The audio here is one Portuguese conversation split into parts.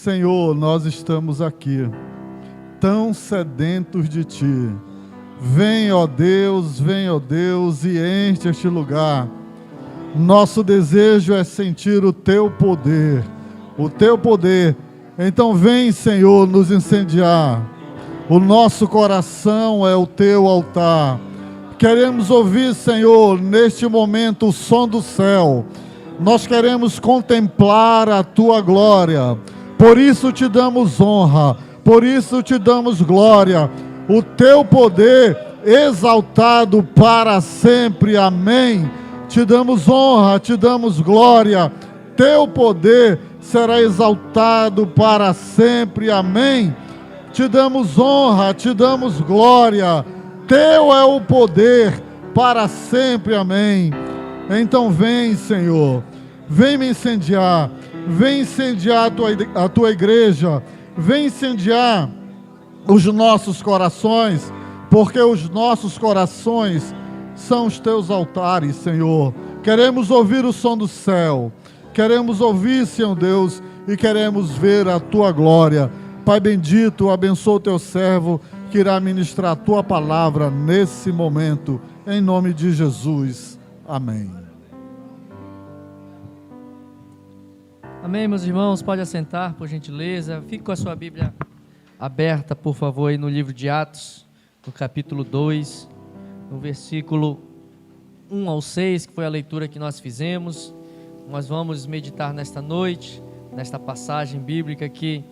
Senhor, nós estamos aqui, tão sedentos de Ti. Vem, ó Deus, e enche este lugar. Nosso desejo é sentir o Teu poder, o Teu poder. Então vem, Senhor, nos incendiar. O nosso coração é o Teu altar. Queremos ouvir, Senhor, neste momento o som do céu. Nós queremos contemplar a Tua glória. Por isso Te damos honra, por isso Te damos glória. O Teu poder exaltado para sempre. Amém. Te damos honra, Te damos glória. Teu poder será exaltado para sempre. Amém. Te damos honra, Te damos glória. Teu é o poder para sempre. Amém. Então vem, Senhor, vem me incendiar. Vem incendiar a Tua igreja. Vem incendiar os nossos corações, porque os nossos corações são os Teus altares, Senhor. Queremos ouvir o som do céu. Queremos ouvir, Senhor Deus, e queremos ver a Tua glória. Pai bendito, abençoa o Teu servo, que irá ministrar a Tua palavra nesse momento, em nome de Jesus. Amém. Amém, meus irmãos, pode assentar, por gentileza. Fique com a sua Bíblia aberta, por favor, aí no livro de Atos, no capítulo 2, no versículo 1 ao 6, que foi a leitura que nós fizemos. Nós vamos meditar nesta noite, nesta passagem bíblica que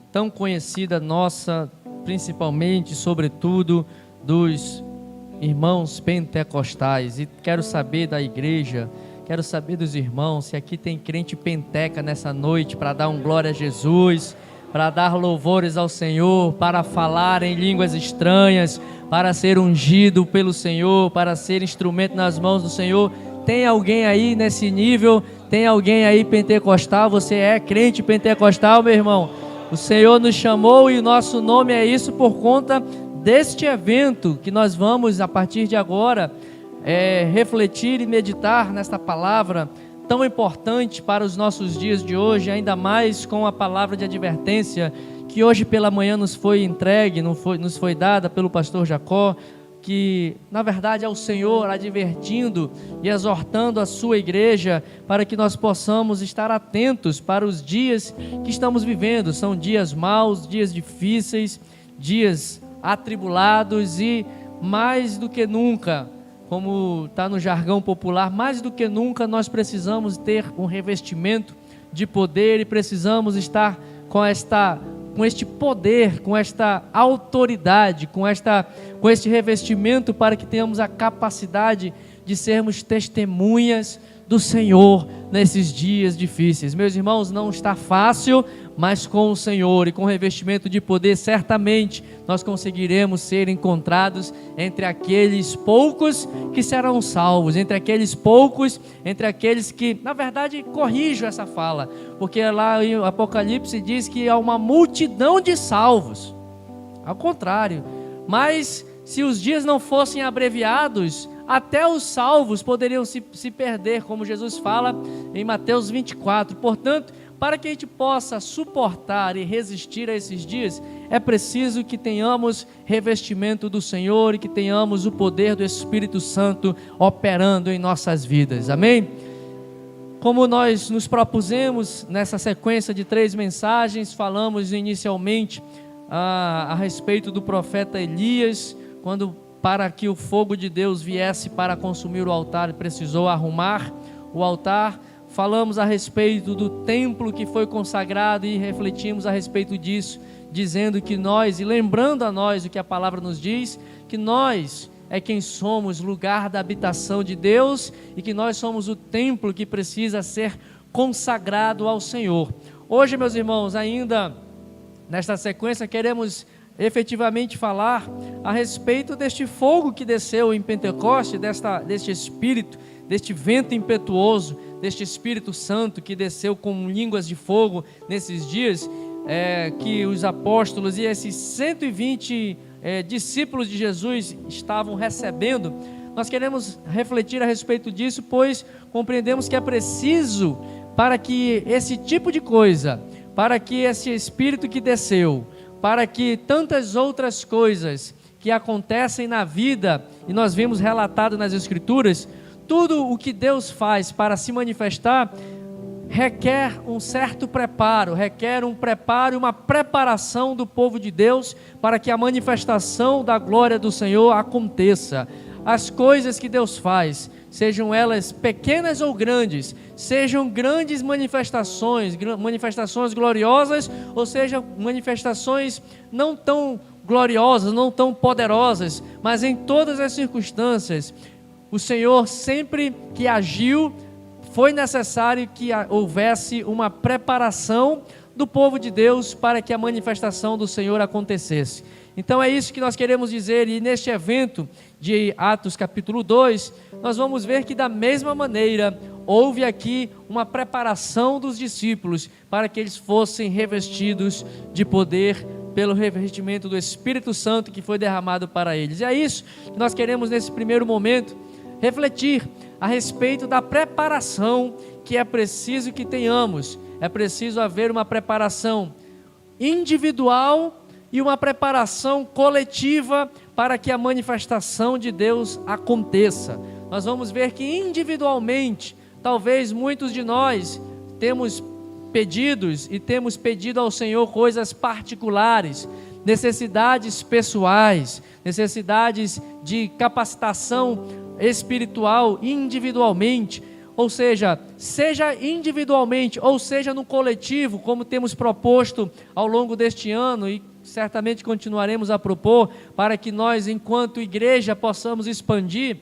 tão conhecida nossa, principalmente, sobretudo, dos irmãos pentecostais. E quero saber da igreja, quero saber dos irmãos, se aqui tem crente penteca nessa noite, para dar glória a Jesus, para dar louvores ao Senhor, para falar em línguas estranhas, para ser ungido pelo Senhor, para ser instrumento nas mãos do Senhor. Tem alguém aí nesse nível? Tem alguém aí pentecostal? Você é crente pentecostal, meu irmão? O Senhor nos chamou e o nosso nome é isso por conta deste evento que nós vamos, a partir de agora, refletir e meditar nesta palavra tão importante para os nossos dias de hoje, ainda mais com a palavra de advertência que hoje pela manhã nos foi entregue, nos foi dada pelo pastor Jacó, que na verdade é o Senhor advertindo e exortando a sua igreja para que nós possamos estar atentos para os dias que estamos vivendo. São dias maus, dias difíceis, dias atribulados e mais do que nunca, como está no jargão popular, mais do que nunca nós precisamos ter um revestimento de poder e precisamos estar com este poder, com esta autoridade, com este revestimento para que tenhamos a capacidade de sermos testemunhas do Senhor nesses dias difíceis. Meus irmãos, não está fácil, mas com o Senhor e com o revestimento de poder, certamente nós conseguiremos ser encontrados entre aqueles poucos que serão salvos, entre aqueles que, na verdade, corrijo essa fala, porque lá em Apocalipse diz que há uma multidão de salvos, ao contrário, mas se os dias não fossem abreviados, até os salvos poderiam se perder, como Jesus fala em Mateus 24. Portanto, para que a gente possa suportar e resistir a esses dias, é preciso que tenhamos revestimento do Senhor e que tenhamos o poder do Espírito Santo operando em nossas vidas. Amém? Como nós nos propusemos nessa sequência de 3 mensagens, falamos inicialmente a respeito do profeta Elias, quando para que o fogo de Deus viesse para consumir o altar, ele precisou arrumar o altar. Falamos a respeito do templo que foi consagrado e refletimos a respeito disso, dizendo que nós, e lembrando a nós o que a palavra nos diz, que nós é quem somos, lugar da habitação de Deus, e que nós somos o templo que precisa ser consagrado ao Senhor. Hoje, meus irmãos, ainda nesta sequência, queremos efetivamente falar a respeito deste fogo que desceu em Pentecoste, deste Espírito, deste vento impetuoso, deste Espírito Santo que desceu com línguas de fogo nesses dias, que os apóstolos e esses 120 discípulos de Jesus estavam recebendo. Nós queremos refletir a respeito disso, pois compreendemos que é preciso, para que esse tipo de coisa para que esse Espírito que desceu, para que tantas outras coisas que acontecem na vida, e nós vemos relatado nas Escrituras, tudo o que Deus faz para se manifestar, requer um certo preparo, requer um preparo e uma preparação do povo de Deus, para que a manifestação da glória do Senhor aconteça. As coisas que Deus faz, sejam elas pequenas ou grandes, sejam grandes manifestações gloriosas, ou sejam manifestações não tão gloriosas, não tão poderosas, mas em todas as circunstâncias, o Senhor sempre que agiu, foi necessário que houvesse uma preparação do povo de Deus para que a manifestação do Senhor acontecesse. Então é isso que nós queremos dizer, e neste evento de Atos capítulo 2, nós vamos ver que da mesma maneira, houve aqui uma preparação dos discípulos, para que eles fossem revestidos de poder, pelo revestimento do Espírito Santo que foi derramado para eles. E é isso que nós queremos nesse primeiro momento, refletir a respeito da preparação que é preciso que tenhamos. É preciso haver uma preparação individual e uma preparação coletiva para que a manifestação de Deus aconteça. Nós vamos ver que individualmente, talvez muitos de nós temos pedido ao Senhor coisas particulares, necessidades pessoais, necessidades de capacitação espiritual individualmente, ou seja individualmente, ou seja no coletivo, como temos proposto ao longo deste ano e certamente continuaremos a propor, para que nós, enquanto igreja, possamos expandir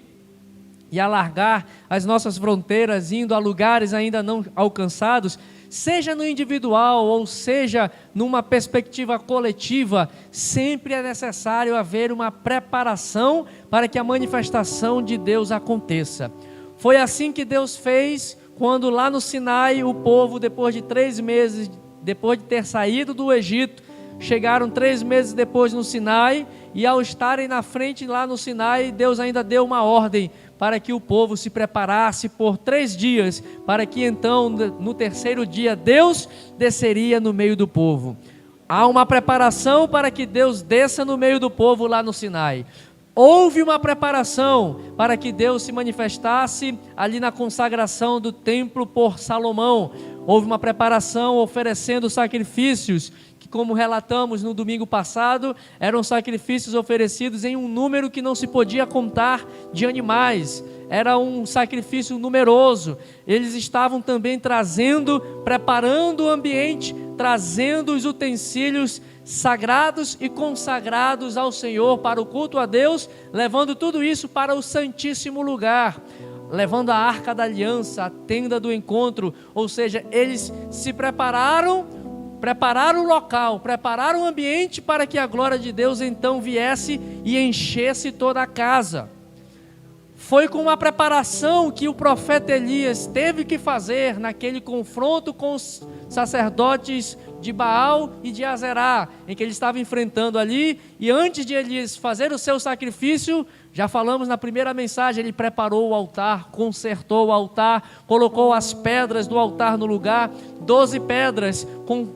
e alargar as nossas fronteiras, indo a lugares ainda não alcançados, seja no individual ou seja numa perspectiva coletiva, sempre é necessário haver uma preparação para que a manifestação de Deus aconteça. Foi assim que Deus fez quando lá no Sinai o povo, depois de 3 meses, depois de ter saído do Egito, chegaram 3 meses depois no Sinai, e ao estarem na frente lá no Sinai, Deus ainda deu uma ordem para que o povo se preparasse por 3 dias, para que então no 3º dia Deus desceria no meio do povo. Há uma preparação para que Deus desça no meio do povo lá no Sinai. Houve uma preparação para que Deus se manifestasse ali na consagração do templo por Salomão. Houve uma preparação oferecendo sacrifícios, que, como relatamos no domingo passado, eram sacrifícios oferecidos em um número que não se podia contar de animais. Era um sacrifício numeroso. Eles estavam também preparando o ambiente, trazendo os utensílios sagrados e consagrados ao Senhor para o culto a Deus, levando tudo isso para o Santíssimo Lugar, levando a Arca da Aliança, a tenda do encontro, ou seja, eles se prepararam o local, prepararam o ambiente para que a glória de Deus então viesse e enchesse toda a casa. Foi com uma preparação que o profeta Elias teve que fazer naquele confronto com os sacerdotes de Baal e de Azerá, em que ele estava enfrentando ali, e antes de Elias fazer o seu sacrifício, já falamos na primeira mensagem, ele preparou o altar, consertou o altar, colocou as pedras do altar no lugar, 12 pedras,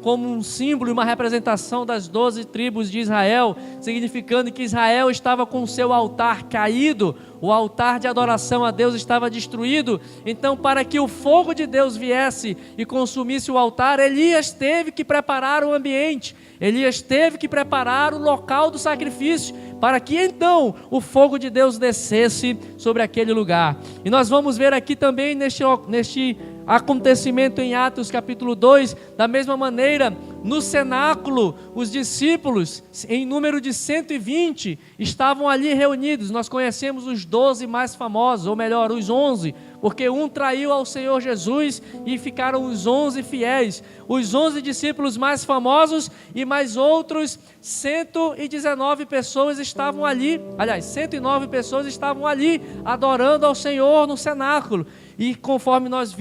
como um símbolo e uma representação das 12 tribos de Israel, significando que Israel estava com o seu altar caído, o altar de adoração a Deus estava destruído. Então, para que o fogo de Deus viesse e consumisse o altar, Elias teve que preparar o ambiente, Elias teve que preparar o local do sacrifício, para que então o fogo de Deus descesse sobre aquele lugar. E nós vamos ver aqui também neste acontecimento em Atos capítulo 2, da mesma maneira, no cenáculo, os discípulos, em número de 120, estavam ali reunidos. Nós conhecemos os 12 mais famosos, ou melhor, os 11, porque um traiu ao Senhor Jesus e ficaram os 11 fiéis, os 11 discípulos mais famosos e mais outros 119 pessoas estavam ali, aliás, 109 pessoas estavam ali adorando ao Senhor no cenáculo. E conforme nós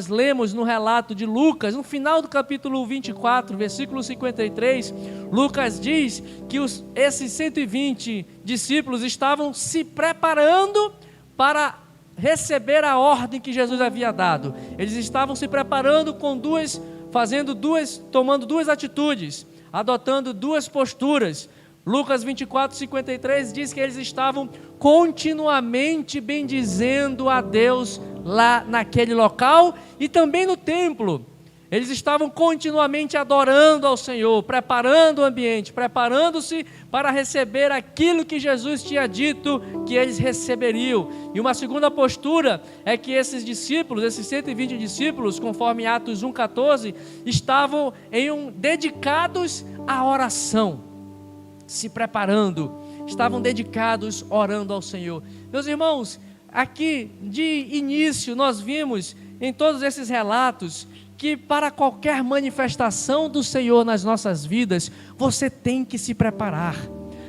lemos no relato de Lucas, no final do capítulo 24, versículo 53, Lucas diz que esses 120 discípulos estavam se preparando para receber a ordem que Jesus havia dado. Eles estavam se preparando com 2 tomando duas atitudes, adotando duas posturas. Lucas 24:53 diz que eles estavam continuamente bendizendo a Deus lá naquele local e também no templo. Eles estavam continuamente adorando ao Senhor, preparando o ambiente, preparando-se para receber aquilo que Jesus tinha dito que eles receberiam. E uma segunda postura é que esses discípulos, esses 120 discípulos, conforme Atos 1:14, estavam dedicados à oração, se preparando, estavam dedicados orando ao Senhor. Meus irmãos, aqui de início nós vimos em todos esses relatos que para qualquer manifestação do Senhor nas nossas vidas, você tem que se preparar,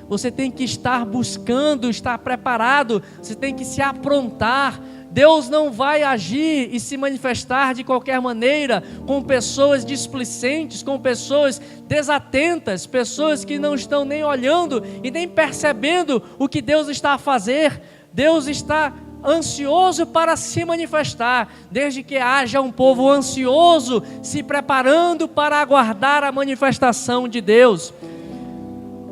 você tem que estar buscando, estar preparado, você tem que se aprontar. Deus não vai agir e se manifestar de qualquer maneira com pessoas displicentes, com pessoas desatentas, pessoas que não estão nem olhando e nem percebendo o que Deus está a fazer. Deus está ansioso para se manifestar, desde que haja um povo ansioso se preparando para aguardar a manifestação de Deus.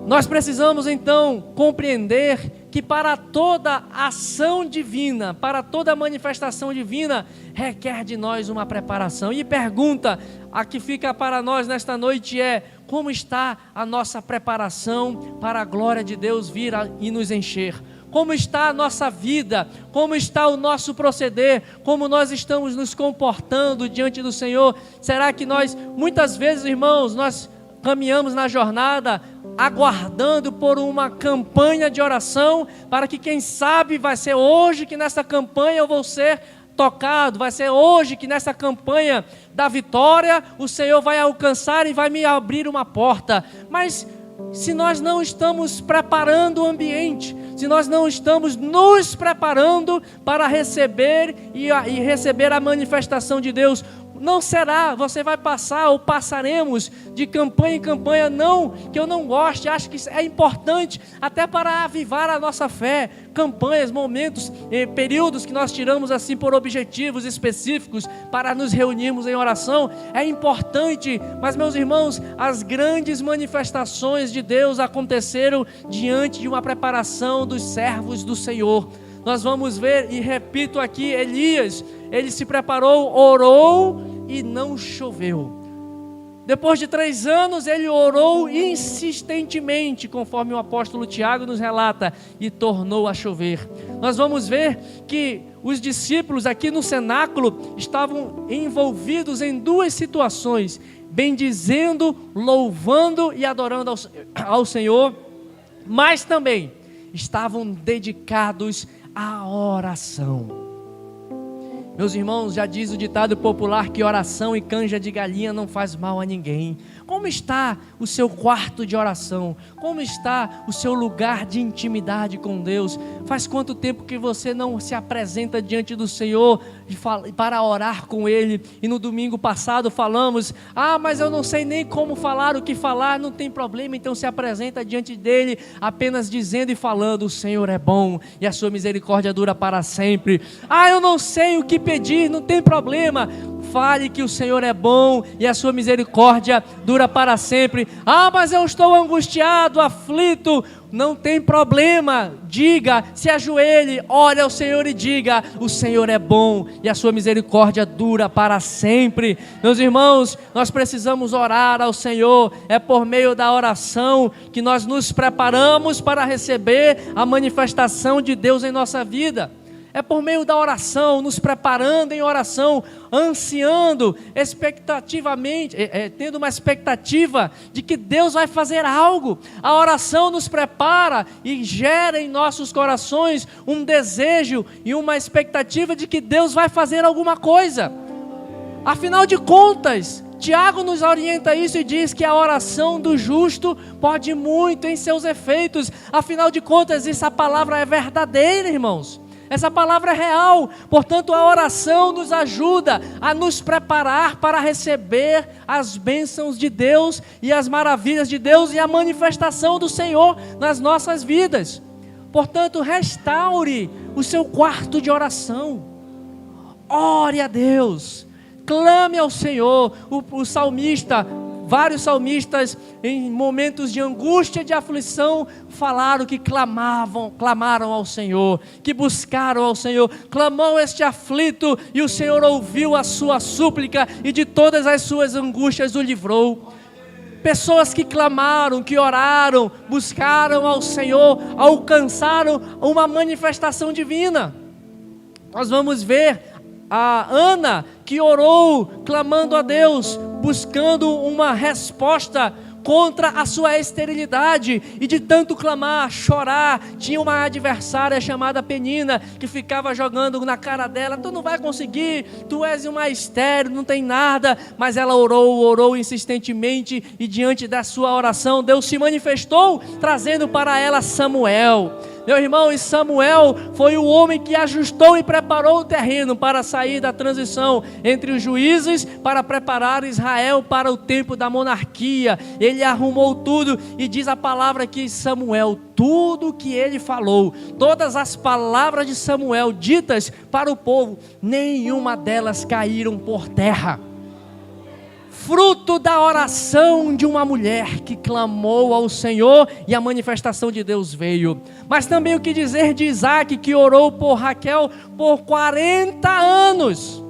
Nós precisamos então compreender que para toda ação divina, para toda manifestação divina, requer de nós uma preparação. E pergunta a que fica para nós nesta noite é: como está a nossa preparação para a glória de Deus vir e nos encher? Como está a nossa vida? Como está o nosso proceder? Como nós estamos nos comportando diante do Senhor? Será que nós, muitas vezes, irmãos, nós caminhamos na jornada aguardando por uma campanha de oração, para que quem sabe vai ser hoje que nessa campanha eu vou ser tocado, vai ser hoje que nessa campanha da vitória o Senhor vai alcançar e vai me abrir uma porta. Mas se nós não estamos preparando o ambiente, se nós não estamos nos preparando para receber e receber a manifestação de Deus, não será, você vai passar ou passaremos de campanha em campanha. Não que eu não goste, acho que é importante até para avivar a nossa fé, campanhas, momentos, períodos que nós tiramos assim por objetivos específicos para nos reunirmos em oração, é importante. Mas meus irmãos, as grandes manifestações de Deus aconteceram diante de uma preparação dos servos do Senhor. Nós vamos ver, e repito aqui, Elias, ele se preparou, orou e não choveu. Depois de 3 anos, ele orou insistentemente, conforme o apóstolo Tiago nos relata, e tornou a chover. Nós vamos ver que os discípulos aqui no cenáculo estavam envolvidos em 2 situações: bendizendo, louvando e adorando ao Senhor, mas também estavam dedicados à oração. Meus irmãos, já diz o ditado popular que oração e canja de galinha não faz mal a ninguém. Como está o seu quarto de oração? Como está o seu lugar de intimidade com Deus? Faz quanto tempo que você não se apresenta diante do Senhor para orar com Ele? E no domingo passado falamos: mas eu não sei nem como falar, o que falar. Não tem problema, então se apresenta diante dEle, apenas dizendo e falando: o Senhor é bom e a sua misericórdia dura para sempre. Eu não sei o que pedir, não tem problema. Fale que o Senhor é bom e a sua misericórdia dura para sempre. Mas eu estou angustiado, aflito. Não tem problema, diga, se ajoelhe, ore ao Senhor e diga: o Senhor é bom e a sua misericórdia dura para sempre. Meus irmãos, nós precisamos orar ao Senhor. É por meio da oração que nós nos preparamos para receber a manifestação de Deus em nossa vida. É por meio da oração, nos preparando em oração, ansiando, expectativamente, tendo uma expectativa de que Deus vai fazer algo. A oração nos prepara e gera em nossos corações um desejo e uma expectativa de que Deus vai fazer alguma coisa. Afinal de contas, Tiago nos orienta isso e diz que a oração do justo pode muito em seus efeitos. Afinal de contas, essa palavra é verdadeira, irmãos. Essa palavra é real. Portanto, a oração nos ajuda a nos preparar para receber as bênçãos de Deus e as maravilhas de Deus e a manifestação do Senhor nas nossas vidas. Portanto, restaure o seu quarto de oração. Ore a Deus. clame ao Senhor. O salmista, vários salmistas, em momentos de angústia, de aflição, falaram que clamaram ao Senhor, que buscaram ao Senhor. Clamou este aflito e o Senhor ouviu a sua súplica e de todas as suas angústias o livrou. Pessoas que clamaram, que oraram, buscaram ao Senhor, alcançaram uma manifestação divina. Nós vamos ver a Ana, que orou, clamando a Deus, buscando uma resposta contra a sua esterilidade, e de tanto clamar, chorar, tinha uma adversária chamada Penina, que ficava jogando na cara dela: tu não vai conseguir, tu és uma estéril, não tem nada. Mas ela orou insistentemente, e diante da sua oração, Deus se manifestou, trazendo para ela Samuel. Meu irmão, e Samuel foi o homem que ajustou e preparou o terreno para sair da transição entre os juízes, para preparar Israel para o tempo da monarquia. Ele arrumou tudo, e diz a palavra que Samuel, tudo que ele falou, todas as palavras de Samuel ditas para o povo, nenhuma delas caíram por terra. Fruto da oração de uma mulher que clamou ao Senhor, e a manifestação de Deus veio. Mas também o que dizer de Isaac, que orou por Raquel por 40 anos,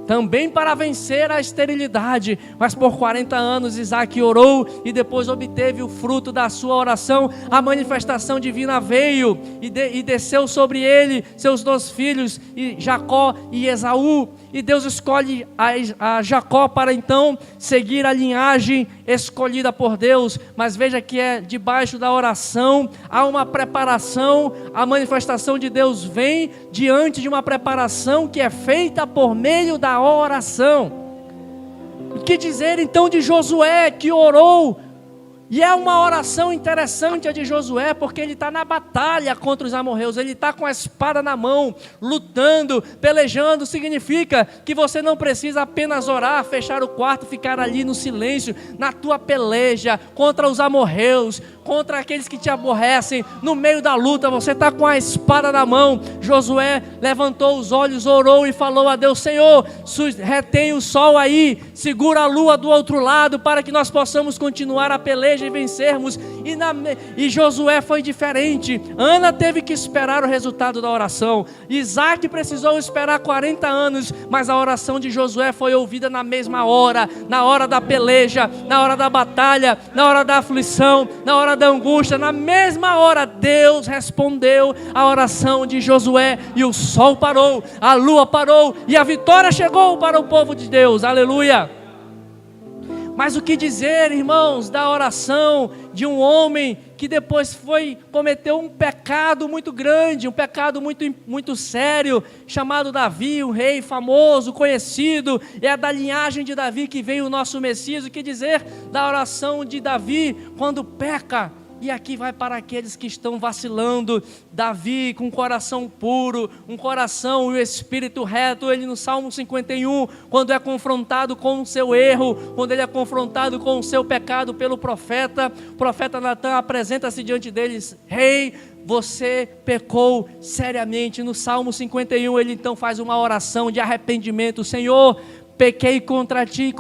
também para vencer a esterilidade. Mas por 40 anos Isaac orou, e depois obteve o fruto da sua oração. A manifestação divina veio e desceu sobre ele, seus 2 filhos, Jacó e Esaú. E Deus escolhe a Jacó para então seguir a linhagem escolhida por Deus. Mas veja que é debaixo da oração, há uma preparação. A manifestação de Deus vem diante de uma preparação que é feita por meio da oração. O que dizer então de Josué, que orou? E é uma oração interessante a de Josué, porque ele está na batalha contra os amorreus, ele está com a espada na mão, lutando, pelejando. Significa que você não precisa apenas orar, fechar o quarto, ficar ali no silêncio. Na tua peleja contra os amorreus, contra aqueles que te aborrecem, no meio da luta, você está com a espada na mão. Josué levantou os olhos, orou e falou a Deus: Senhor, retém o sol aí, segura a lua do outro lado, para que nós possamos continuar a peleja e vencermos. E Josué foi diferente. Ana teve que esperar o resultado da oração. Isaac precisou esperar 40 anos, mas a oração de Josué foi ouvida na mesma hora, na hora da peleja, na hora da batalha, na hora da aflição, na hora da angústia. Na mesma hora Deus respondeu a oração de Josué, e o sol parou, a lua parou, e a vitória chegou para o povo de Deus. Aleluia! Mas o que dizer, irmãos, da oração de um homem que depois cometeu um pecado muito grande, um pecado muito sério, chamado Davi, um rei famoso, conhecido. É da linhagem de Davi que veio o nosso Messias. O que dizer da oração de Davi quando peca? E aqui vai para aqueles que estão vacilando. Davi, com um coração puro, um coração e o espírito reto, ele no Salmo 51, quando é confrontado com o seu erro, quando ele é confrontado com o seu pecado pelo profeta, o profeta Natan apresenta-se diante deles: rei, você pecou seriamente. No Salmo 51 ele então faz uma oração de arrependimento: Senhor, pequei contra ti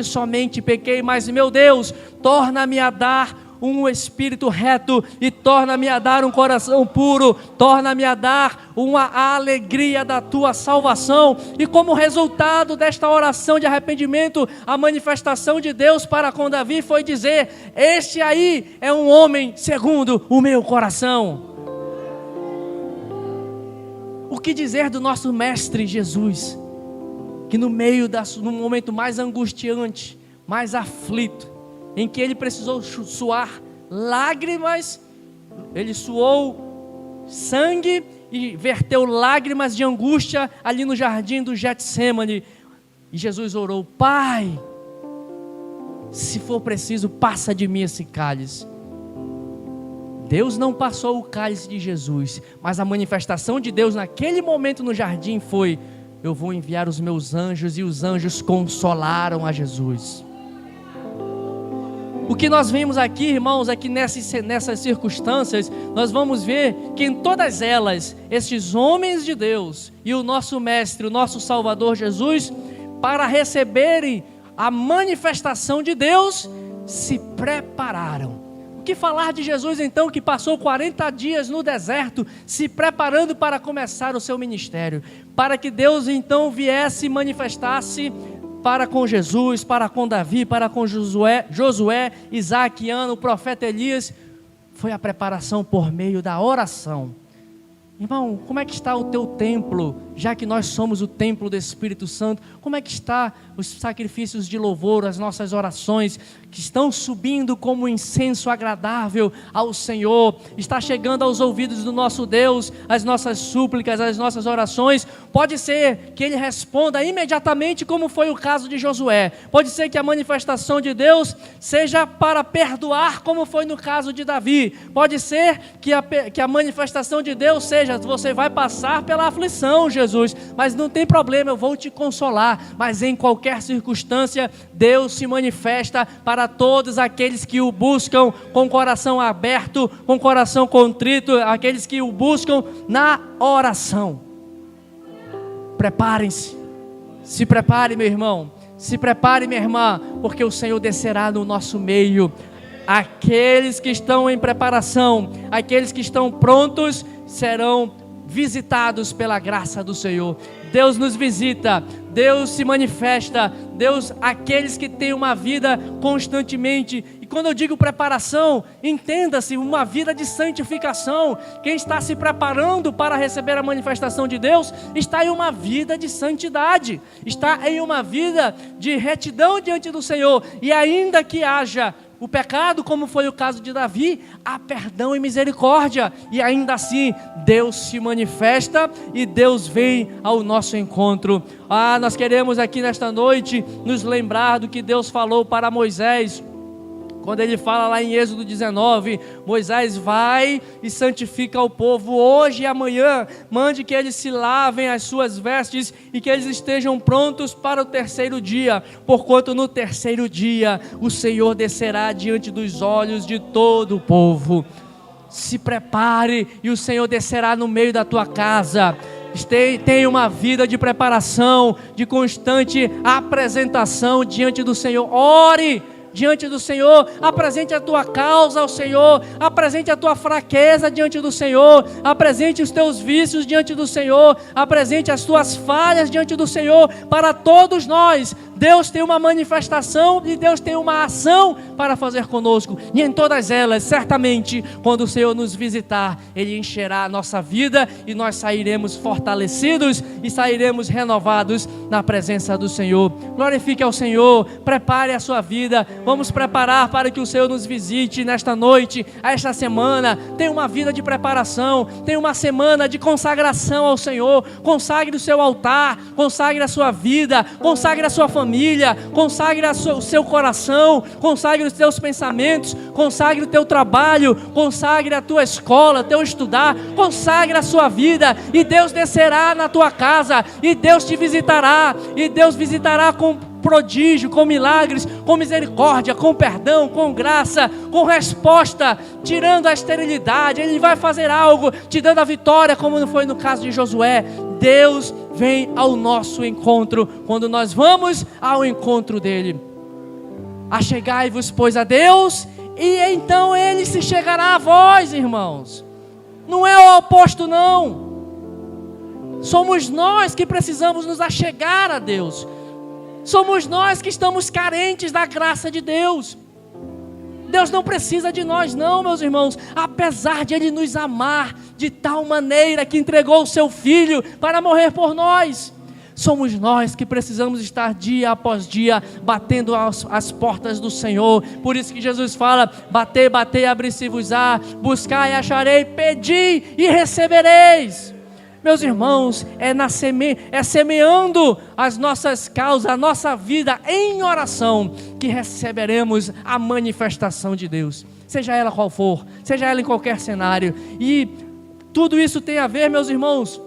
somente pequei, mas meu Deus, torna-me a dar um espírito reto, e torna-me a dar um coração puro, torna-me a dar a alegria da tua salvação. E como resultado desta oração de arrependimento, a manifestação de Deus para com Davi foi dizer: este aí é um homem segundo o meu coração. O que dizer do nosso mestre Jesus, que no momento mais angustiante, mais aflito, em que ele precisou suar lágrimas, ele suou sangue e verteu lágrimas de angústia ali no jardim do Getsêmani, e Jesus orou: Pai, se for preciso, passa de mim esse cálice. Deus não passou o cálice de Jesus, mas a manifestação de Deus naquele momento no jardim foi: eu vou enviar os meus anjos, e os anjos consolaram a Jesus. O que nós vemos aqui, irmãos, é que nessas circunstâncias, nós vamos ver que em todas elas, estes homens de Deus e o nosso Mestre, o nosso Salvador Jesus, para receberem a manifestação de Deus, se prepararam. O que falar de Jesus então, que passou 40 dias no deserto, se preparando para começar o seu ministério, para que Deus então viesse e manifestasse para com Jesus, para com Davi, para com Josué, Isaac, Ana, o profeta Elias. Foi a preparação por meio da oração. Irmão, como é que está o teu templo, já que nós somos o templo do Espírito Santo? Como é que está os sacrifícios de louvor, as nossas orações, que estão subindo como incenso agradável ao Senhor? Está chegando aos ouvidos do nosso Deus, as nossas súplicas, as nossas orações? Pode ser que Ele responda imediatamente, como foi o caso de Josué. Pode ser que a manifestação de Deus seja para perdoar, como foi no caso de Davi. Pode ser que a manifestação de Deus seja: você vai passar pela aflição, Jesus, mas não tem problema, eu vou te consolar. Mas em qualquer circunstância, Deus se manifesta para todos aqueles que o buscam com coração aberto, com coração contrito, aqueles que o buscam na oração. Preparem-se, se prepare, meu irmão, se prepare, minha irmã, porque o Senhor descerá no nosso meio. Aqueles que estão em preparação, aqueles que estão prontos, serão visitados pela graça do Senhor. Deus nos visita, Deus se manifesta, aqueles que têm uma vida constantemente. E quando eu digo preparação, entenda-se, uma vida de santificação. Quem está se preparando para receber a manifestação de Deus, está em uma vida de santidade, está em uma vida de retidão diante do Senhor. E ainda que haja o pecado, como foi o caso de Davi, há perdão e misericórdia, e ainda assim Deus se manifesta e Deus vem ao nosso encontro. Nós queremos aqui nesta noite nos lembrar do que Deus falou para Moisés, quando ele fala lá em Êxodo 19, Moisés vai e santifica o povo hoje e amanhã, mande que eles se lavem as suas vestes e que eles estejam prontos para o terceiro dia, porquanto no terceiro dia o Senhor descerá diante dos olhos de todo o povo. Se prepare e o Senhor descerá no meio da tua casa. Tenha uma vida de preparação, de constante apresentação diante do Senhor. Ore diante do Senhor, apresente a tua causa ao Senhor, apresente a tua fraqueza diante do Senhor, apresente os teus vícios diante do Senhor, apresente as tuas falhas diante do Senhor. Para todos nós, Deus tem uma manifestação e Deus tem uma ação para fazer conosco, e em todas elas, certamente, quando o Senhor nos visitar, Ele encherá a nossa vida e nós sairemos fortalecidos e sairemos renovados na presença do Senhor. Glorifique ao Senhor, prepare a sua vida. Vamos preparar para que o Senhor nos visite nesta noite, esta semana. Tem uma vida de preparação, tem uma semana de consagração ao Senhor. Consagre o seu altar, consagre a sua vida, consagre a sua família, consagre o seu coração, consagre os teus pensamentos, consagre o teu trabalho, consagre a tua escola, teu estudar, consagre a sua vida, e Deus descerá na tua casa, e Deus te visitará, e Deus visitará com prodígio, com milagres, com misericórdia, com perdão, com graça, com resposta, tirando a esterilidade. Ele vai fazer algo, te dando a vitória, como foi no caso de Josué. Deus vem ao nosso encontro, quando nós vamos ao encontro dele. Achegai-vos, pois, a Deus, e então Ele se chegará a vós, irmãos. Não é o oposto, não. Somos nós que precisamos nos achegar a Deus. Somos nós que estamos carentes da graça de Deus. Deus não precisa de nós, não, meus irmãos. Apesar de Ele nos amar de tal maneira que entregou o seu Filho para morrer por nós, somos nós que precisamos estar dia após dia batendo as portas do Senhor. Por isso que Jesus fala: batei, batei, abri-se-vos-á, buscai e acharei, pedi e recebereis. Meus irmãos, é semeando as nossas causas, a nossa vida em oração, que receberemos a manifestação de Deus, seja ela qual for, seja ela em qualquer cenário. E tudo isso tem a ver, meus irmãos,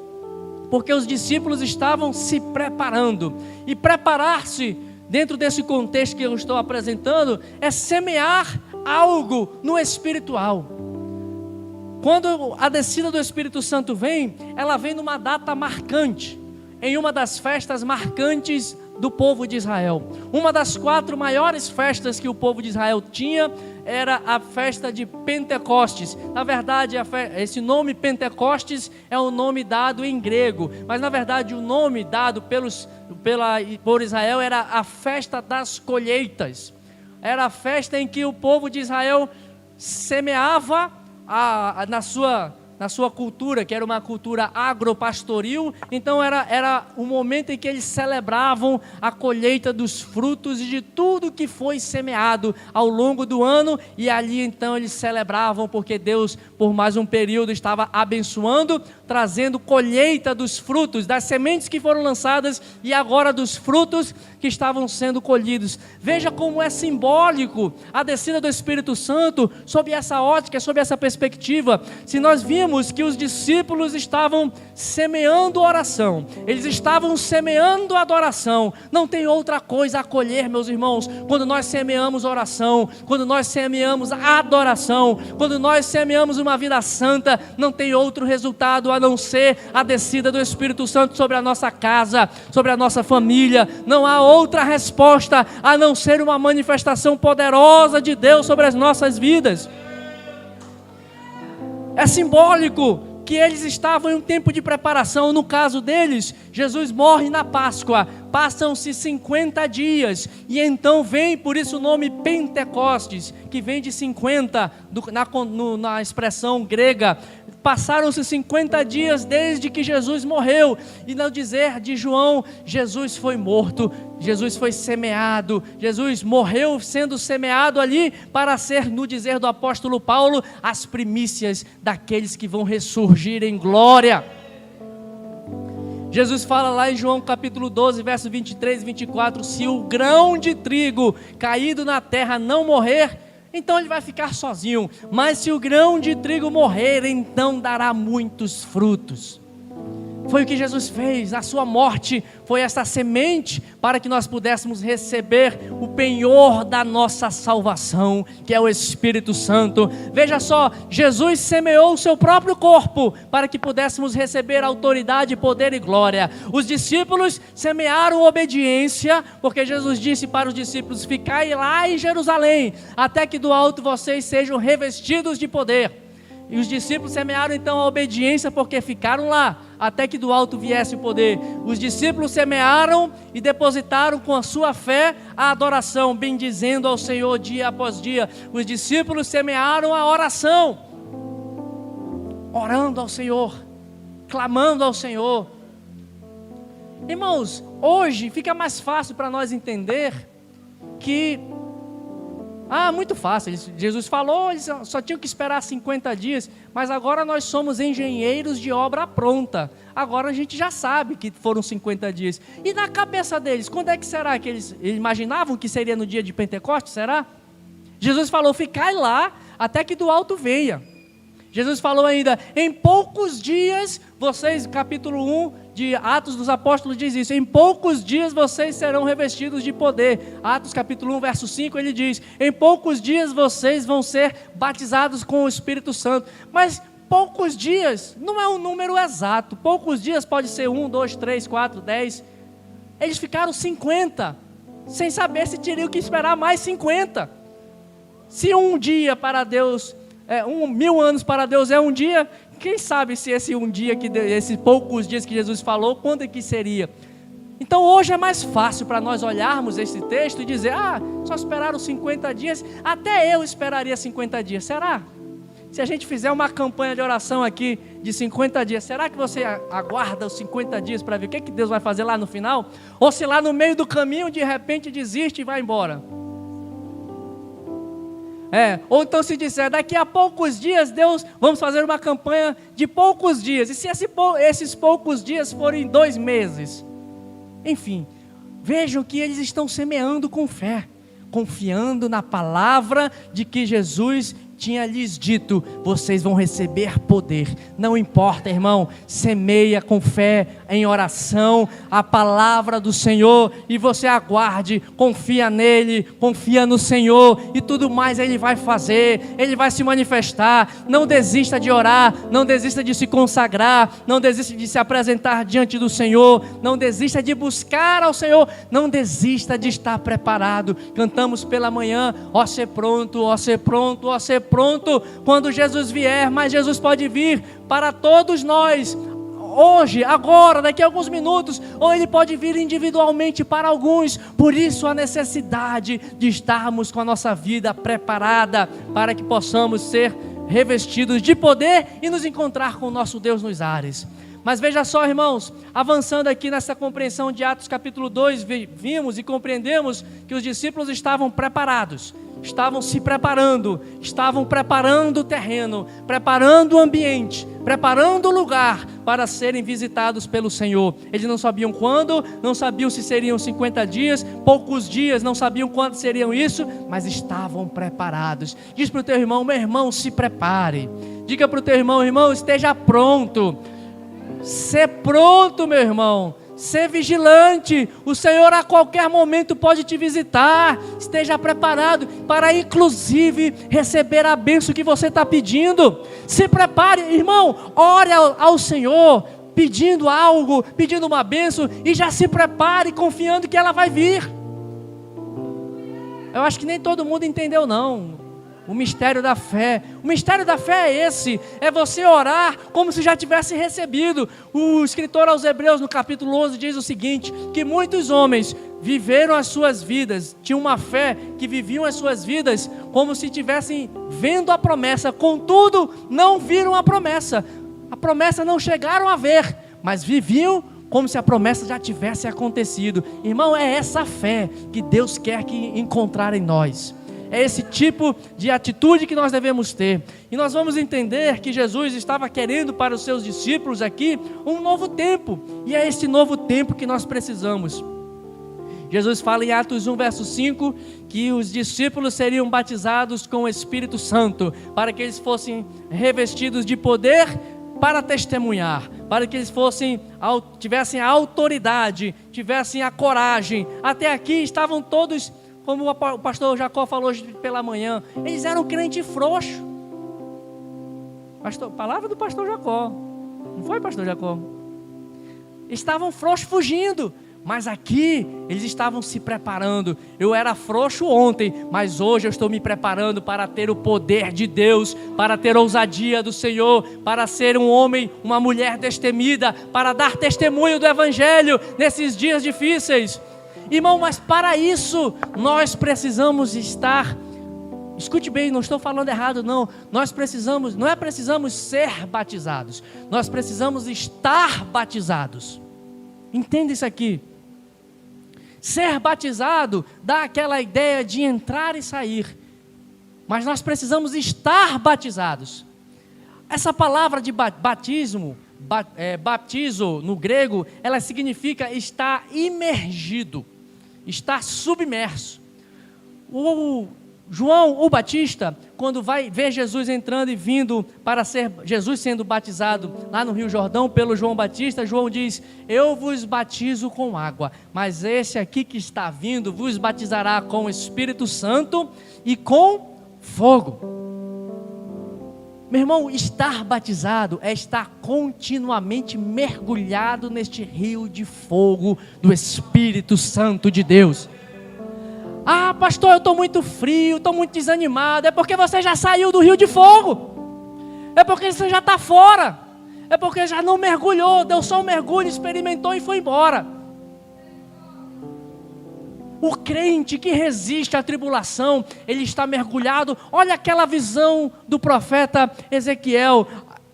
porque os discípulos estavam se preparando, e preparar-se dentro desse contexto que eu estou apresentando é semear algo no espiritual. Quando a descida do Espírito Santo vem, ela vem numa data marcante, em uma das festas marcantes do povo de Israel. Uma das 4 maiores festas que o povo de Israel tinha era a festa de Pentecostes. Na verdade, esse nome Pentecostes é um nome dado em grego, mas na verdade o nome dado por Israel era a festa das colheitas. Era a festa em que o povo de Israel semeava na sua cultura, que era uma cultura agropastoril. Então era o momento em que eles celebravam a colheita dos frutos e de tudo que foi semeado ao longo do ano, e ali então eles celebravam porque Deus por mais um período estava abençoando, trazendo colheita dos frutos, das sementes que foram lançadas e agora dos frutos que estavam sendo colhidos. Veja como é simbólico a descida do Espírito Santo sob essa ótica, sob essa perspectiva. Se nós vimos que os discípulos estavam semeando oração, eles estavam semeando adoração, não tem outra coisa a colher, meus irmãos, quando nós semeamos oração, quando nós semeamos adoração, quando nós semeamos uma vida santa, não tem outro resultado a não ser a descida do Espírito Santo sobre a nossa casa, sobre a nossa família. Não há outra resposta a não ser uma manifestação poderosa de Deus sobre as nossas vidas. É simbólico que eles estavam em um tempo de preparação. No caso deles, Jesus morre na Páscoa, passam-se 50 dias, e então vem, por isso o nome Pentecostes, que vem de 50, na expressão grega. Passaram-se 50 dias desde que Jesus morreu, e no dizer de João, Jesus foi morto, Jesus foi semeado, Jesus morreu sendo semeado ali para ser, no dizer do apóstolo Paulo, as primícias daqueles que vão ressurgir em glória. Jesus fala lá em João capítulo 12, verso 23 e 24, se o grão de trigo caído na terra não morrer, então ele vai ficar sozinho, mas se o grão de trigo morrer, então dará muitos frutos. Foi o que Jesus fez, a sua morte foi essa semente para que nós pudéssemos receber o penhor da nossa salvação, que é o Espírito Santo. Veja só, Jesus semeou o seu próprio corpo para que pudéssemos receber autoridade, poder e glória. Os discípulos semearam obediência, porque Jesus disse para os discípulos, ficai lá em Jerusalém, até que do alto vocês sejam revestidos de poder. E os discípulos semearam então a obediência, porque ficaram lá, até que do alto viesse o poder. Os discípulos semearam e depositaram com a sua fé a adoração, bendizendo ao Senhor dia após dia. Os discípulos semearam a oração, orando ao Senhor, clamando ao Senhor. Irmãos, hoje fica mais fácil para nós entender que muito fácil, Jesus falou, eles só tinham que esperar 50 dias, mas agora nós somos engenheiros de obra pronta, agora a gente já sabe que foram 50 dias, e na cabeça deles, quando é que será que eles imaginavam que seria no dia de Pentecostes, será? Jesus falou, ficai lá, até que do alto venha. Jesus falou ainda, em poucos dias, vocês, capítulo 1 de Atos dos Apóstolos diz isso, em poucos dias vocês serão revestidos de poder. Atos capítulo 1, verso 5, ele diz, em poucos dias vocês vão ser batizados com o Espírito Santo. Mas poucos dias não é um número exato, poucos dias pode ser 1, 2, 3, 4, 10. Eles ficaram 50, sem saber se teriam que esperar mais 50. Se um dia para Deus... 1000 anos para Deus é um dia, quem sabe se esse um dia, esses poucos dias que Jesus falou, quando é que seria? Então hoje é mais fácil para nós olharmos esse texto e dizer, só esperaram 50 dias, até eu esperaria 50 dias, será? Se a gente fizer uma campanha de oração aqui de 50 dias, será que você aguarda os 50 dias para ver o que Deus vai fazer lá no final? Ou se lá no meio do caminho de repente desiste e vai embora? Ou então se disser, daqui a poucos dias vamos fazer uma campanha de poucos dias, e se esses poucos dias forem 2 meses? Enfim, vejam que eles estão semeando com fé, confiando na palavra de que Jesus tinha lhes dito: vocês vão receber poder. Não importa, irmão, semeia com fé, em oração, a palavra do Senhor, e você aguarde, confia nele, confia no Senhor, e tudo mais Ele vai fazer, Ele vai se manifestar. Não desista de orar, não desista de se consagrar, não desista de se apresentar diante do Senhor, não desista de buscar ao Senhor, não desista de estar preparado. Cantamos pela manhã: ó ser pronto, ó ser pronto, ó ser pronto, quando Jesus vier. Mas Jesus pode vir para todos nós, hoje, agora, daqui a alguns minutos, ou Ele pode vir individualmente para alguns. Por isso a necessidade de estarmos com a nossa vida preparada, para que possamos ser revestidos de poder e nos encontrar com o nosso Deus nos ares. Mas veja só, irmãos, avançando aqui nessa compreensão de Atos capítulo 2, vimos e compreendemos que os discípulos estavam preparados, estavam se preparando, estavam preparando o terreno, preparando o ambiente, preparando o lugar para serem visitados pelo Senhor. Eles não sabiam quando, não sabiam se seriam 50 dias, poucos dias, não sabiam quando seriam isso, mas estavam preparados. Diz para o teu irmão: meu irmão, se prepare. Diga para o teu irmão: irmão, esteja pronto. Ser pronto, meu irmão. Ser vigilante. O Senhor a qualquer momento pode te visitar. Esteja preparado para, inclusive, receber a bênção que você está pedindo. Se prepare, irmão. Ore ao Senhor, pedindo algo, pedindo uma bênção, e já se prepare, confiando que ela vai vir. Eu acho que nem todo mundo entendeu, não. O mistério da fé. O mistério da fé é esse: é você orar como se já tivesse recebido. O escritor aos Hebreus, no capítulo 11, diz o seguinte: que muitos homens viveram as suas vidas, tinham uma fé que viviam as suas vidas como se estivessem vendo a promessa, contudo não viram a promessa não chegaram a ver, mas viviam como se a promessa já tivesse acontecido. Irmão, é essa fé que Deus quer que encontrar em nós. É esse tipo de atitude que nós devemos ter. E nós vamos entender que Jesus estava querendo para os seus discípulos aqui um novo tempo. E é esse novo tempo que nós precisamos. Jesus fala em Atos 1, verso 5, que os discípulos seriam batizados com o Espírito Santo, para que eles fossem revestidos de poder para testemunhar, para que eles tivessem a autoridade, tivessem a coragem. Até aqui estavam todos, como o pastor Jacó falou hoje pela manhã, eles eram crente frouxo. Palavra do pastor Jacó, não foi, pastor Jacó? Estavam frouxos, fugindo. Mas aqui eles estavam se preparando. Eu era frouxo ontem, mas hoje eu estou me preparando para ter o poder de Deus, para ter ousadia do Senhor, para ser um homem, uma mulher destemida, para dar testemunho do Evangelho nesses dias difíceis. Irmão, mas para isso nós precisamos estar, escute bem, não estou falando errado não, não precisamos ser batizados, nós precisamos estar batizados. Entenda isso aqui. Ser batizado dá aquela ideia de entrar e sair, mas nós precisamos estar batizados. Essa palavra de batismo, baptizo no grego, ela significa estar imergido, estar submerso. O João, o Batista, quando vai ver Jesus entrando e vindo para ser Jesus sendo batizado lá no Rio Jordão pelo João Batista, João diz: eu vos batizo com água, mas esse aqui que está vindo vos batizará com o Espírito Santo e com fogo. Meu irmão, estar batizado é estar continuamente mergulhado neste rio de fogo do Espírito Santo de Deus. Ah, pastor, eu estou muito frio, estou muito desanimado. É porque você já saiu do rio de fogo. É porque você já está fora. É porque já não mergulhou, deu só um mergulho, experimentou e foi embora. O crente que resiste à tribulação, ele está mergulhado. Olha aquela visão do profeta Ezequiel.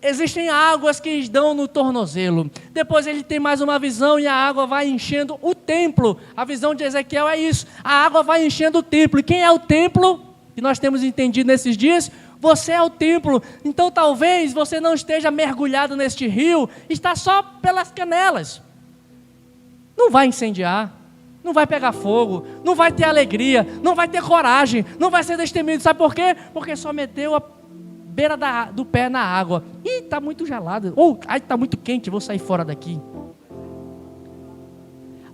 Existem águas que dão no tornozelo. Depois ele tem mais uma visão e a água vai enchendo o templo. A visão de Ezequiel é isso. A água vai enchendo o templo. E quem é o templo? Que nós temos entendido nesses dias. Você é o templo. Então talvez você não esteja mergulhado neste rio. Está só pelas canelas. Não vai incendiar. não vai pegar fogo, não vai ter alegria, não vai ter coragem, não vai ser destemido. Sabe por quê? Porque só meteu a beira do pé na água. Ih, está muito gelado. Ou, está muito quente, vou sair fora daqui.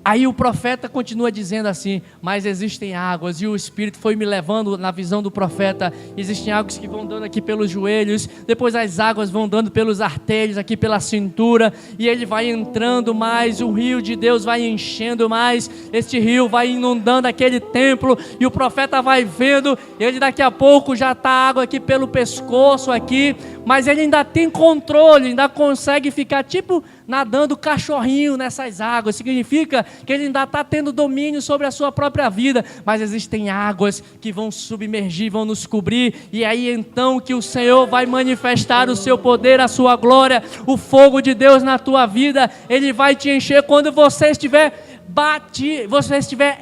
Aí o profeta continua dizendo assim, mas existem águas, e o Espírito foi me levando na visão do profeta, existem águas que vão dando aqui pelos joelhos, depois as águas vão dando pelos artelhos, aqui pela cintura, e ele vai entrando mais, o rio de Deus vai enchendo mais, este rio vai inundando aquele templo, e o profeta vai vendo, ele daqui a pouco já está água aqui pelo pescoço aqui, mas ele ainda tem controle, ainda consegue ficar tipo nadando cachorrinho nessas águas. Significa que ele ainda está tendo domínio sobre a sua própria vida, mas existem águas que vão submergir, vão nos cobrir, e aí então que o Senhor vai manifestar o seu poder, a sua glória, o fogo de Deus na tua vida. Ele vai te encher quando você estiver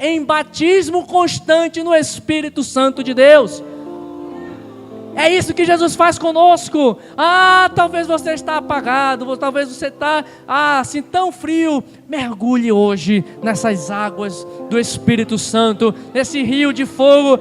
em batismo constante no Espírito Santo de Deus. É isso que Jesus faz conosco. Talvez você está apagado, talvez você está assim tão frio. Mergulhe hoje nessas águas do Espírito Santo, nesse rio de fogo.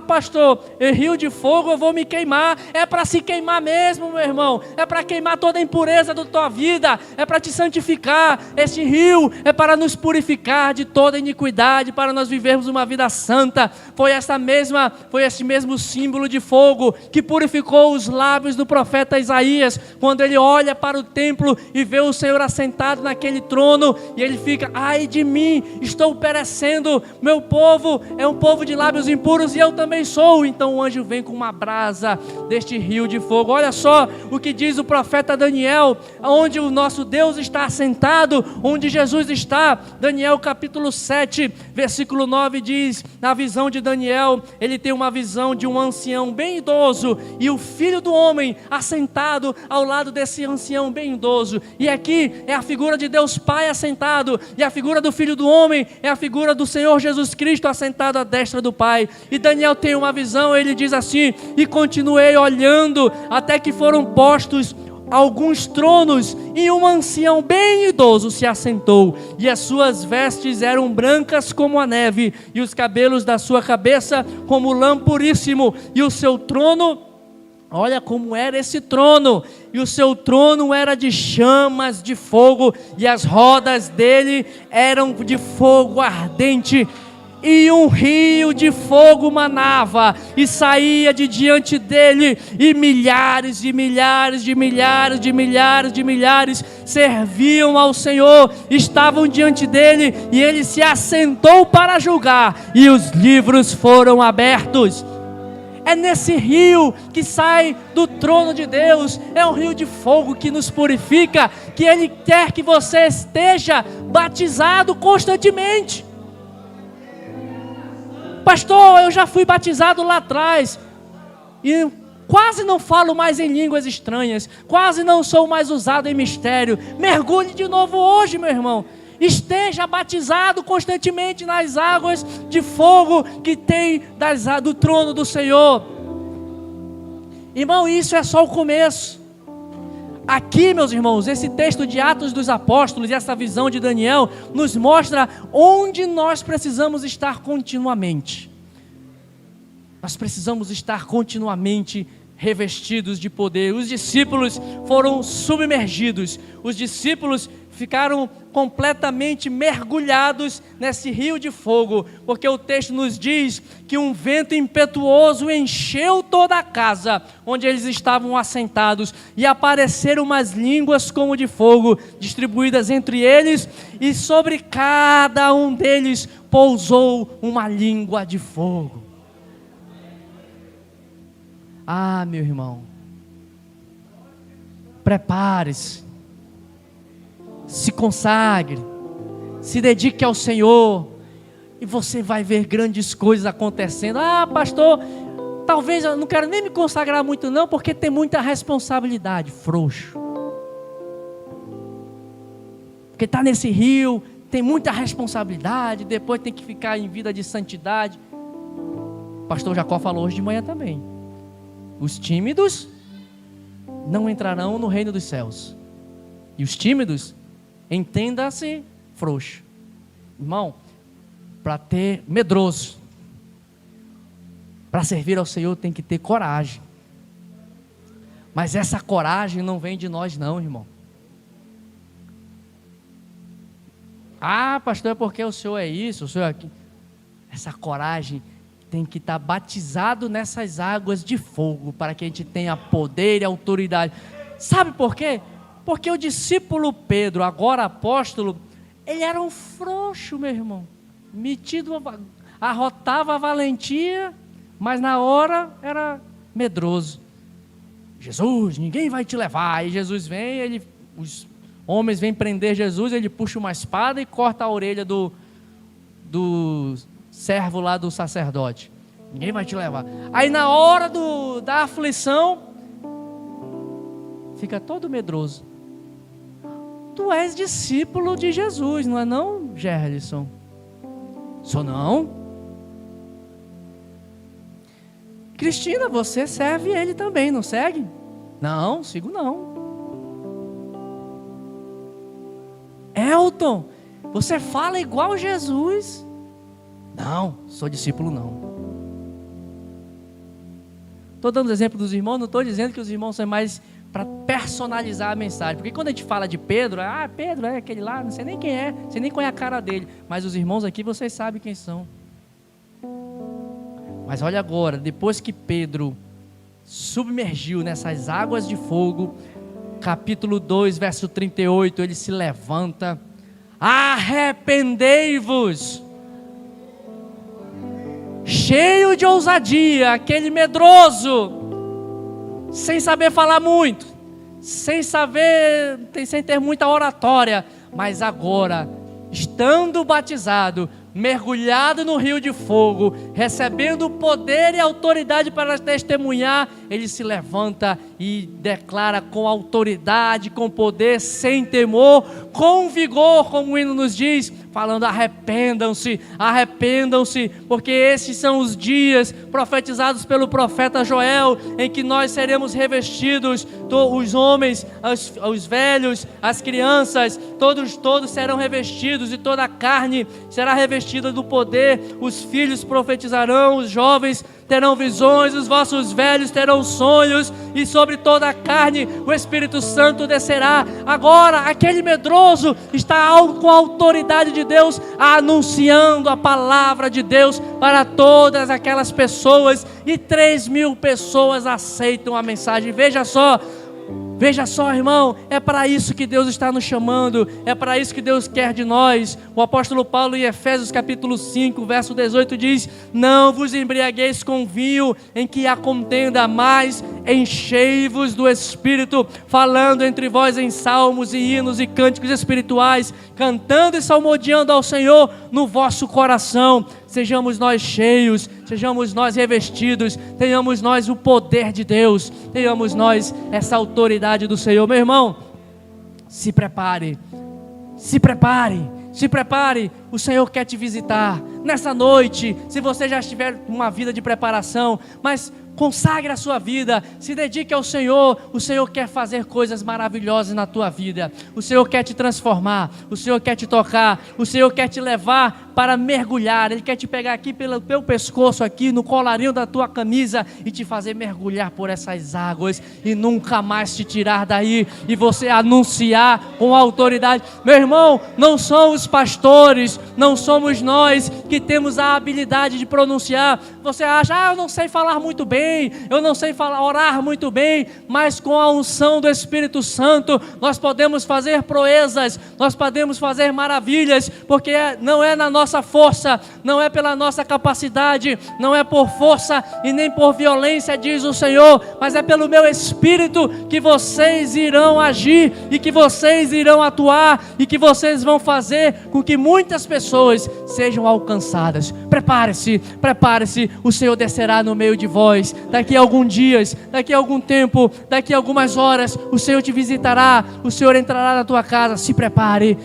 Pastor, rio de fogo eu vou me queimar. É para se queimar mesmo, meu irmão. É para queimar toda a impureza da tua vida. É para te santificar. Esse rio é para nos purificar de toda iniquidade, para nós vivermos uma vida santa. Foi esse mesmo símbolo de fogo que purificou os lábios do profeta Isaías, quando ele olha para o templo e vê o Senhor assentado naquele trono, e ele fica: ai de mim, estou perecendo, meu povo é um povo de lábios impuros, e eu também sou. Então o anjo vem com uma brasa deste rio de fogo. Olha só o que diz o profeta Daniel, onde o nosso Deus está assentado, onde Jesus está. Daniel capítulo 7, versículo 9 diz, na visão de Daniel, ele tem uma visão de um ancião bem idoso, e o filho do homem assentado ao lado desse ancião bem idoso. E aqui é a figura de Deus Pai assentado, e a figura do filho do homem é a figura do Senhor Jesus Cristo assentado à destra do Pai. E Daniel tem uma visão, ele diz assim: e continuei olhando até que foram postos alguns tronos, e um ancião bem idoso se assentou, e as suas vestes eram brancas como a neve, e os cabelos da sua cabeça como lã puríssimo, e o seu trono, olha como era esse trono, e o seu trono era de chamas de fogo, e as rodas dele eram de fogo ardente, e um rio de fogo manava e saía de diante dele, e milhares e milhares de milhares de milhares de milhares serviam ao Senhor, estavam diante dele, e ele se assentou para julgar, e os livros foram abertos. É nesse rio que sai do trono de Deus, é um rio de fogo que nos purifica, que ele quer que você esteja batizado constantemente. Pastor, eu já fui batizado lá atrás, e quase não falo mais em línguas estranhas, quase não sou mais usado em mistério. Mergulhe de novo hoje, meu irmão. Esteja batizado constantemente nas águas de fogo que tem do trono do Senhor. Irmão, isso é só o começo. Aqui, meus irmãos, esse texto de Atos dos Apóstolos e essa visão de Daniel nos mostra onde nós precisamos estar continuamente. Nós precisamos estar continuamente revestidos de poder. Os discípulos foram submergidos, os discípulos ficaram completamente mergulhados nesse rio de fogo, porque o texto nos diz que um vento impetuoso encheu toda a casa onde eles estavam assentados, e apareceram umas línguas como de fogo, distribuídas entre eles, e sobre cada um deles pousou uma língua de fogo. Meu irmão, prepare-se, se consagre, se dedique ao Senhor, e você vai ver grandes coisas acontecendo. Pastor, talvez eu não quero nem me consagrar muito não, porque tem muita responsabilidade. Frouxo, porque está nesse rio, tem muita responsabilidade, depois tem que ficar em vida de santidade. O pastor Jacó falou hoje de manhã também: os tímidos não entrarão no reino dos céus. E os tímidos, entenda-se, frouxo. Irmão, para ter medroso. Para servir ao Senhor tem que ter coragem. Mas essa coragem não vem de nós não, irmão. Ah, pastor, é porque o senhor é isso, o senhor é aquilo. Essa coragem tem que estar batizado nessas águas de fogo, para que a gente tenha poder e autoridade. Sabe por quê? Porque o discípulo Pedro, agora apóstolo, ele era um frouxo, meu irmão. Metido, arrotava a valentia, mas na hora era medroso. Jesus, ninguém vai te levar. Aí Jesus vem, os homens vêm prender Jesus, ele puxa uma espada e corta a orelha do servo lá do sacerdote. Ninguém vai te levar. Aí na hora da aflição, fica todo medroso. Tu és discípulo de Jesus, não é não, Gerlison? Sou não? Cristina, você serve ele também, não segue? Não, sigo não. Elton, você fala igual Jesus? Não, sou discípulo não. Estou dando exemplo dos irmãos, não estou dizendo que os irmãos são mais para personalizar a mensagem, porque quando a gente fala de Pedro, Pedro é aquele lá, não sei nem quem é, você nem conhece a cara dele, mas os irmãos aqui vocês sabem quem são. Mas olha agora, depois que Pedro submergiu nessas águas de fogo, capítulo 2, verso 38, ele se levanta: arrependei-vos. Cheio de ousadia, aquele medroso, sem saber falar muito, sem ter muita oratória, mas agora, estando batizado, mergulhado no rio de fogo, recebendo poder e autoridade para testemunhar, ele se levanta e declara com autoridade, com poder, sem temor, com vigor, como o hino nos diz, falando: arrependam-se, arrependam-se, porque esses são os dias profetizados pelo profeta Joel, em que nós seremos revestidos, os homens, os velhos, as crianças, todos serão revestidos, e toda a carne será revestida do poder. Os filhos profetizarão, os jovens terão visões, os vossos velhos terão sonhos, e sobre toda a carne o Espírito Santo descerá. Agora aquele medroso está com a autoridade de Deus, anunciando a palavra de Deus para todas aquelas pessoas, e 3.000 pessoas aceitam a mensagem. Veja só, irmão, é para isso que Deus está nos chamando, é para isso que Deus quer de nós. O apóstolo Paulo, em Efésios capítulo 5, verso 18 diz: não vos embriagueis com vinho em que há contenda, mas enchei-vos do Espírito, falando entre vós em salmos e hinos e cânticos espirituais, cantando e salmodiando ao Senhor no vosso coração. Sejamos nós cheios, sejamos nós revestidos, tenhamos nós o poder de Deus, tenhamos nós essa autoridade do Senhor. Meu irmão, se prepare, se prepare, se prepare. O Senhor quer te visitar nessa noite. Se você já estiver uma vida de preparação, mas consagre a sua vida, se dedique ao Senhor. O Senhor quer fazer coisas maravilhosas na tua vida. O Senhor quer te transformar, o Senhor quer te tocar, o Senhor quer te levar para mergulhar. Ele quer te pegar aqui pelo teu pescoço, aqui no colarinho da tua camisa, e te fazer mergulhar por essas águas e nunca mais te tirar daí, e você anunciar com autoridade. Meu irmão, não são os pastores, não somos nós que temos a habilidade de pronunciar. Você acha: eu não sei falar muito bem, eu não sei orar muito bem, mas com a unção do Espírito Santo nós podemos fazer proezas, nós podemos fazer maravilhas, porque não é na nossa força, não é pela nossa capacidade, não é por força e nem por violência, diz o Senhor, mas é pelo meu Espírito que vocês irão agir, e que vocês irão atuar, e que vocês vão fazer com que muitas pessoas sejam alcançadas. Prepare-se, prepare-se. O Senhor descerá no meio de vós. Daqui a alguns dias, daqui a algum tempo, daqui a algumas horas, o Senhor te visitará, o Senhor entrará na tua casa. Se prepare,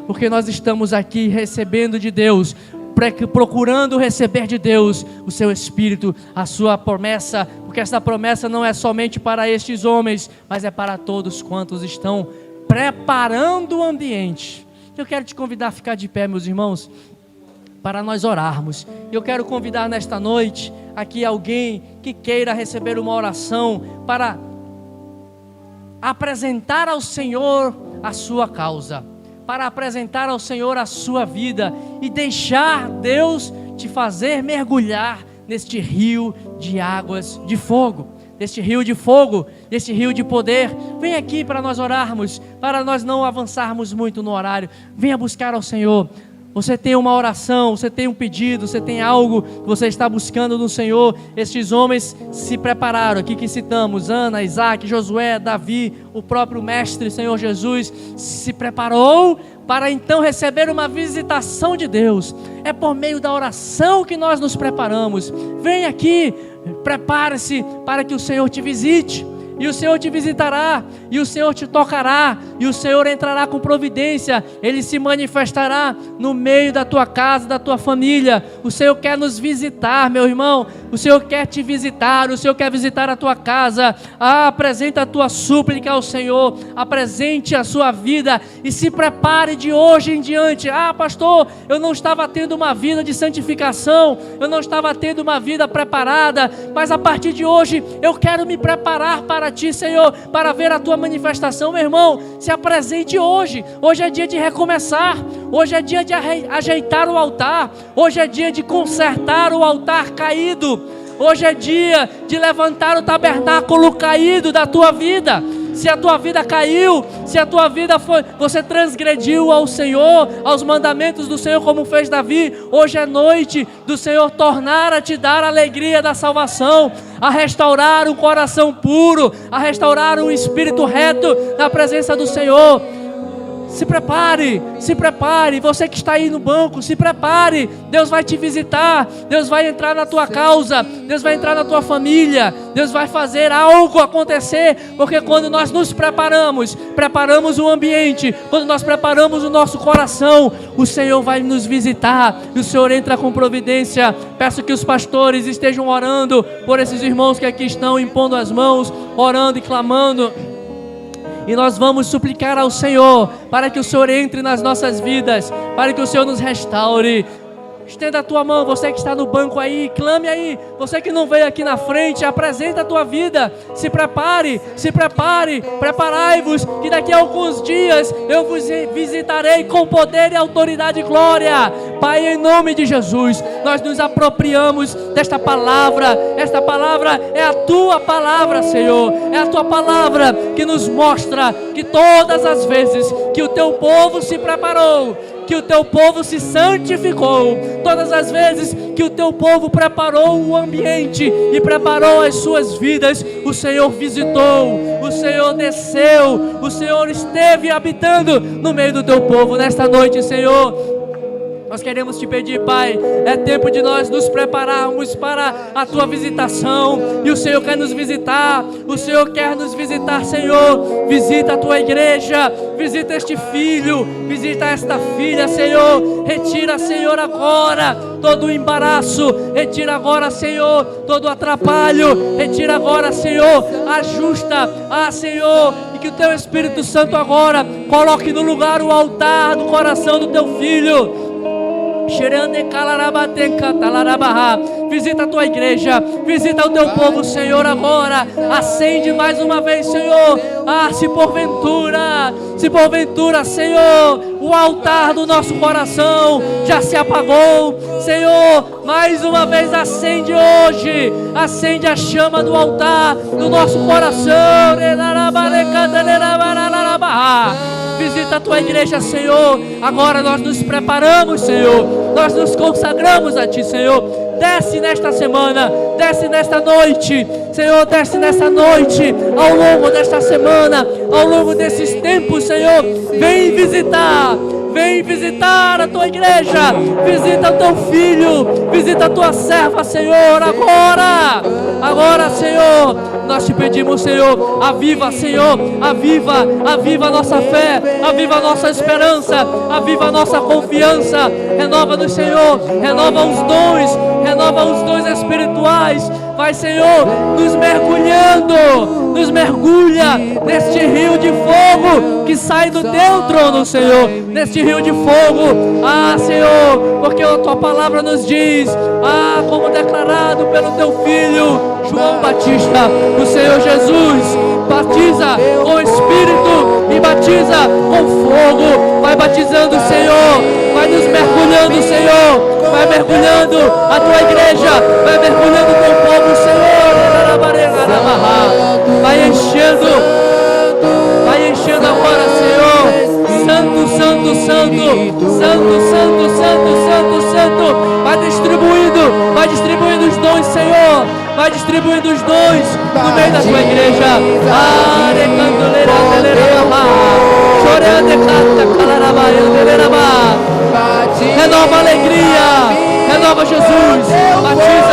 porque nós estamos aqui recebendo de Deus, procurando receber de Deus o seu Espírito, a sua promessa, porque essa promessa não é somente para estes homens, mas é para todos quantos estão preparando o ambiente. Eu quero te convidar a ficar de pé, meus irmãos. para nós orarmos. Eu quero convidar nesta noite aqui alguém que queira receber uma oração para apresentar ao Senhor a sua causa, para apresentar ao Senhor a sua vida e deixar Deus te fazer mergulhar neste rio de águas de fogo, deste rio de fogo, deste rio de poder. Vem aqui para nós orarmos, para nós não avançarmos muito no horário. Venha buscar ao Senhor. Você tem uma oração, você tem um pedido, você tem algo que você está buscando no Senhor. Estes homens se prepararam, aqui que citamos, Ana, Isaac, Josué, Davi, o próprio Mestre, Senhor Jesus, se preparou para então receber uma visitação de Deus. É por meio da oração que nós nos preparamos. Vem aqui, prepare-se para que o Senhor te visite. E o Senhor te visitará, e o Senhor te tocará, e o Senhor entrará com providência. Ele se manifestará no meio da tua casa, da tua família. O Senhor quer nos visitar, meu irmão. O Senhor quer te visitar, o Senhor quer visitar a tua casa. Apresenta a tua súplica ao Senhor, apresente a sua vida e se prepare de hoje em diante. Pastor, eu não estava tendo uma vida de santificação, eu não estava tendo uma vida preparada, mas a partir de hoje eu quero me preparar para ti, Senhor, para ver a tua manifestação. Meu irmão, se apresente hoje. Hoje é dia de recomeçar, hoje é dia de ajeitar o altar, hoje é dia de consertar o altar caído, hoje é dia de levantar o tabernáculo caído da tua vida. Se a tua vida caiu, se a tua vida você transgrediu ao Senhor, aos mandamentos do Senhor, como fez Davi, hoje é noite do Senhor tornar a te dar a alegria da salvação, a restaurar um coração puro, a restaurar um espírito reto na presença do Senhor. Se prepare, você que está aí no banco, se prepare. Deus vai te visitar, Deus vai entrar na tua causa, Deus vai entrar na tua família, Deus vai fazer algo acontecer, porque quando nós nos preparamos o ambiente, quando nós preparamos o nosso coração, o Senhor vai nos visitar, e o Senhor entra com providência. Peço que os pastores estejam orando por esses irmãos que aqui estão impondo as mãos, orando e clamando. E nós vamos suplicar ao Senhor para que o Senhor entre nas nossas vidas, para que o Senhor nos restaure. Estenda a tua mão, você que está no banco aí, clame aí. Você que não veio aqui na frente, apresenta a tua vida. Se prepare, preparai-vos, que daqui a alguns dias eu vos visitarei com poder e autoridade e glória. Pai, em nome de Jesus, nós nos apropriamos desta palavra. Esta palavra é a tua palavra, Senhor. É a tua palavra que nos mostra que todas as vezes que o teu povo se preparou, que o teu povo se santificou, todas as vezes que o teu povo preparou o ambiente e preparou as suas vidas, o Senhor visitou, o Senhor desceu, o Senhor esteve habitando no meio do teu povo. Nesta noite, Senhor, nós queremos te pedir, Pai, é tempo de nós nos prepararmos para a tua visitação, e o Senhor quer nos visitar, o Senhor quer nos visitar, Senhor. Visita a tua igreja, visita este filho, visita esta filha, Senhor. Retira, Senhor, agora todo o embaraço, retira agora, Senhor, todo o atrapalho, retira agora, Senhor, ajusta, Senhor, e que o teu Espírito Santo agora coloque no lugar o altar do coração do teu filho. Visita a tua igreja, visita o teu povo, Senhor, agora. Acende mais uma vez, Senhor. Se porventura, Senhor, o altar do nosso coração já se apagou, Senhor, mais uma vez acende hoje, acende a chama do altar do nosso coração. Visita a tua igreja, Senhor. Agora nós nos preparamos, Senhor. Nós nos consagramos a ti, Senhor. Desce nesta semana, desce nesta noite, Senhor, desce nesta noite, ao longo desta semana, ao longo desses tempos, Senhor. Vem visitar a tua igreja, visita o teu filho, visita a tua serva, Senhor, agora, Senhor, nós te pedimos, Senhor, aviva, Senhor, aviva a nossa fé, aviva a nossa esperança, aviva a nossa confiança, renova-nos, Senhor, renova os dons, renova os dons espirituais. Vai, Senhor, nos mergulha neste rio de fogo que sai do teu trono, Senhor, neste rio de fogo. Ah, Senhor, porque a tua palavra nos diz, como declarado pelo teu filho João Batista, o Senhor Jesus batiza com Espírito e batiza com fogo. Vai batizando, Senhor, vai nos mergulhando, Senhor, vai mergulhando a tua igreja, vai mergulhando o teu povo, Senhor. Vai enchendo agora, Senhor. Santo, santo, santo, santo, santo, santo, santo, santo. Vai distribuindo os dons, Senhor. Vai distribuindo os dons no meio da tua igreja. Renova a alegria, renova Jesus, batiza